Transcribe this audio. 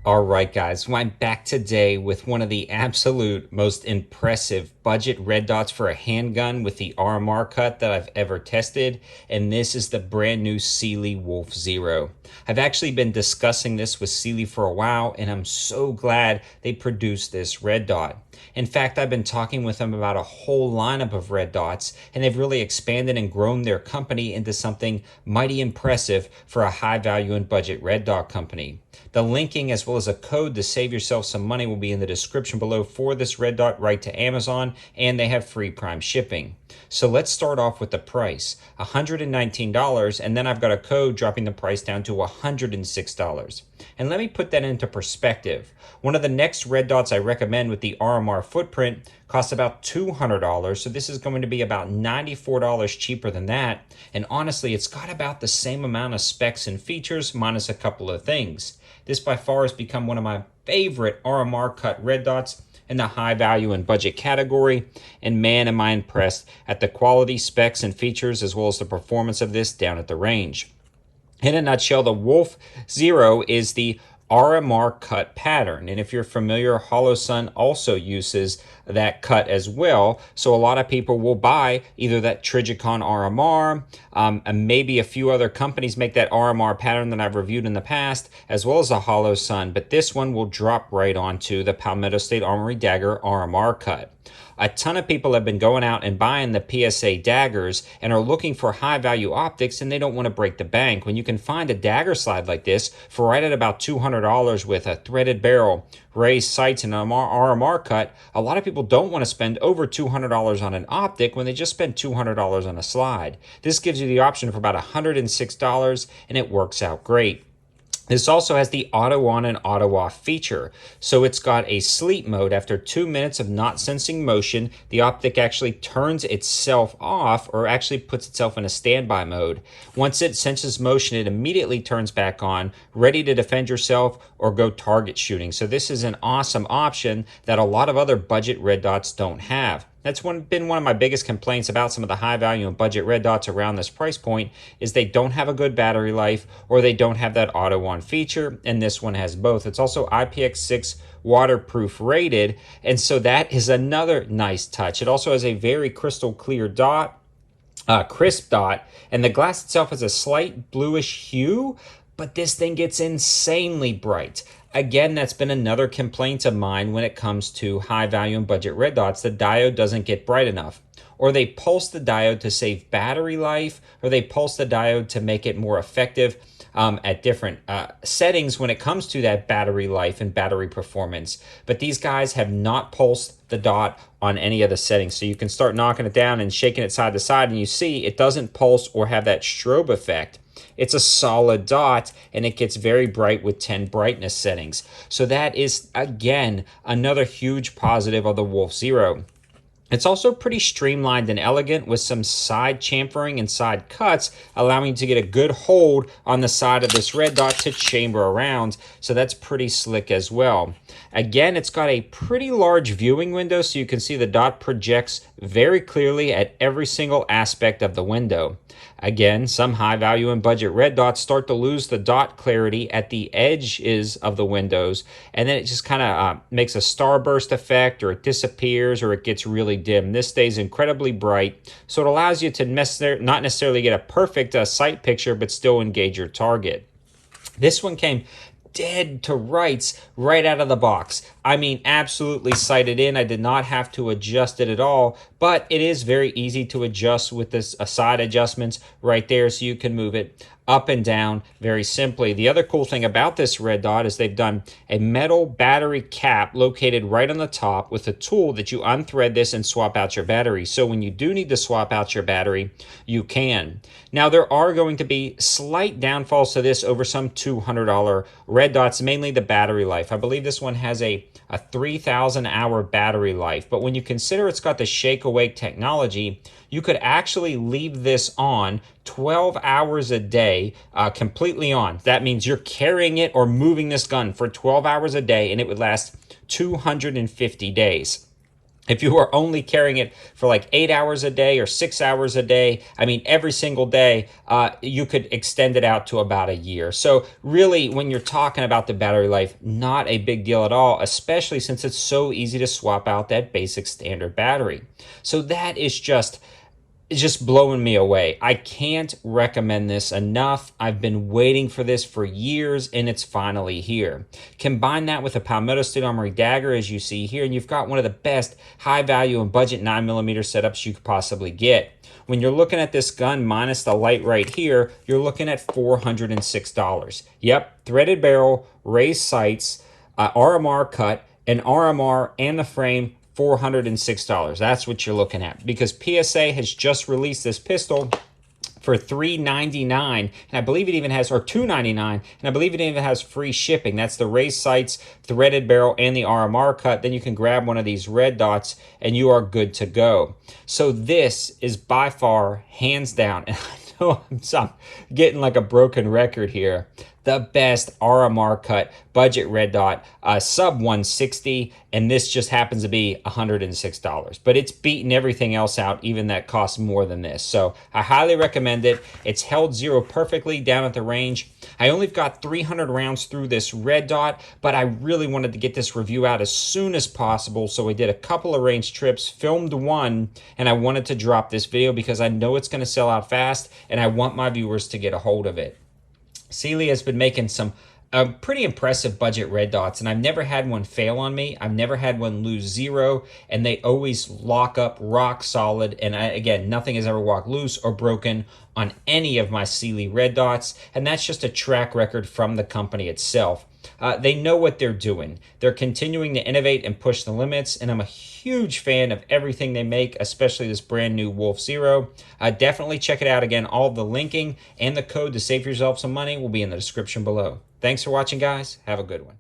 All right, guys, well, I'm back today with one of the absolute most impressive budget red dots for a handgun with the RMR cut that I've ever tested, and this is the brand new Cyelee WOLF0. I've actually been discussing this with Cyelee for a while, and I'm so glad they produced this red dot. In fact, I've been talking with them about a whole lineup of red dots, and they've really expanded and grown their company into something mighty impressive for a high value and budget red dot company. The linking as well as a code to save yourself some money will be in the description below for this red dot right to Amazon, and they have free Prime shipping. So let's start off with the price, $119, and then I've got a code dropping the price down to $106. And let me put that into perspective. One of the next red dots I recommend with the RMR footprint costs about $200, so this is going to be about $94 cheaper than that. And honestly, it's got about the same amount of specs and features minus a couple of things. This by far has become one of my favorite RMR cut red dots in the high value and budget category, and man am I impressed at the quality, specs, and features as well as the performance of this down at the range. In a nutshell, the WOLF0 is the RMR cut pattern, and if you're familiar, Holosun also uses that cut as well. So a lot of people will buy either that Trijicon RMR, and maybe a few other companies make that RMR pattern that I've reviewed in the past, as well as a Holosun, but this one will drop right onto the Palmetto State Armory Dagger RMR cut. A ton of people have been going out and buying the PSA daggers and are looking for high value optics, and they don't want to break the bank. When you can find a dagger slide like this for right at about $200 with a threaded barrel, raised sights, and an RMR cut, a lot of people don't want to spend over $200 on an optic when they just spend $200 on a slide. This gives you the option for about $106, and it works out great. This also has the auto on and auto off feature. So it's got a sleep mode. After 2 minutes of not sensing motion, the optic actually turns itself off, or actually puts itself in a standby mode. Once it senses motion, it immediately turns back on, ready to defend yourself or go target shooting. So this is an awesome option that a lot of other budget red dots don't have. That's been one of my biggest complaints about some of the high value and budget red dots around this price point, is they don't have a good battery life, or they don't have that auto on feature, and this one has both. It's also IPX6 waterproof rated, and so that is another nice touch. It also has a very crystal clear dot, crisp dot, and the glass itself has a slight bluish hue, but this thing gets insanely bright. Again, that's been another complaint of mine when it comes to high value and budget red dots. The diode doesn't get bright enough, or they pulse the diode to save battery life, or they pulse the diode to make it more effective at different settings when it comes to that battery life and battery performance. But these guys have not pulsed the dot on any of the settings. So you can start knocking it down and shaking it side to side, and you see it doesn't pulse or have that strobe effect. It's a solid dot, and it gets very bright with 10 brightness settings. So that is, again, another huge positive of the WOLF0. It's also pretty streamlined and elegant with some side chamfering and side cuts, allowing you to get a good hold on the side of this red dot to chamber around. So that's pretty slick as well. Again, it's got a pretty large viewing window, so you can see the dot projects very clearly at every single aspect of the window. Again, some high value and budget red dots start to lose the dot clarity at the edges of the windows, and then it just kind of makes a starburst effect, or it disappears, or it gets really dim. This stays incredibly bright, so it allows you to not necessarily get a perfect sight picture, but still engage your target. This one came dead to rights right out of the box. I mean, absolutely sighted in. I did not have to adjust it at all, but it is very easy to adjust with this side adjustments right there, so you can move it up and down very simply. The other cool thing about this red dot is they've done a metal battery cap located right on the top with a tool that you unthread this and swap out your battery. So when you do need to swap out your battery, you can. Now, there are going to be slight downfalls to this over some $200 red dots, mainly the battery life. I believe this one has a 3,000 hour battery life, but when you consider it's got the shake awake technology, you could actually leave this on 12 hours a day, completely on. That means you're carrying it or moving this gun for 12 hours a day, and it would last 250 days. If you are only carrying it for like 8 hours a day or 6 hours a day, I mean, every single day, you could extend it out to about a year. So really, when you're talking about the battery life, not a big deal at all, especially since it's so easy to swap out that basic standard battery. So that is just it's just blowing me away. I can't recommend this enough. I've been waiting for this for years, and it's finally here. Combine that with a Palmetto State Armory Dagger, as you see here, and you've got one of the best high value and budget 9mm setups you could possibly get. When you're looking at this gun minus the light right here, you're looking at $406. Yep, threaded barrel, raised sights, RMR cut, an RMR and the frame, $406. That's what you're looking at, because PSA has just released this pistol for $399, and I believe it even has, or $299, and I believe it even has free shipping. That's the raised sights, threaded barrel, and the RMR cut. Then you can grab one of these red dots, and you are good to go. So this is by far, hands down, and I know I'm getting like a broken record here, the best RMR cut budget red dot, sub 160, and this just happens to be $106. But it's beaten everything else out, even that costs more than this. So I highly recommend it. It's held zero perfectly down at the range. I only got 300 rounds through this red dot, but I really wanted to get this review out as soon as possible. So we did a couple of range trips, filmed one, and I wanted to drop this video because I know it's going to sell out fast, and I want my viewers to get a hold of it. Cyelee has been making some pretty impressive budget red dots, and I've never had one fail on me. I've never had one lose zero, and they always lock up rock solid. And again, nothing has ever walked loose or broken on any of my Cyelee red dots, and that's just a track record from the company itself. They know what they're doing. They're continuing to innovate and push the limits, and I'm a huge fan of everything they make, especially this brand new WOLF0. Definitely check it out. Again, all the linking and the code to save yourself some money will be in the description below. Thanks for watching, guys. Have a good one.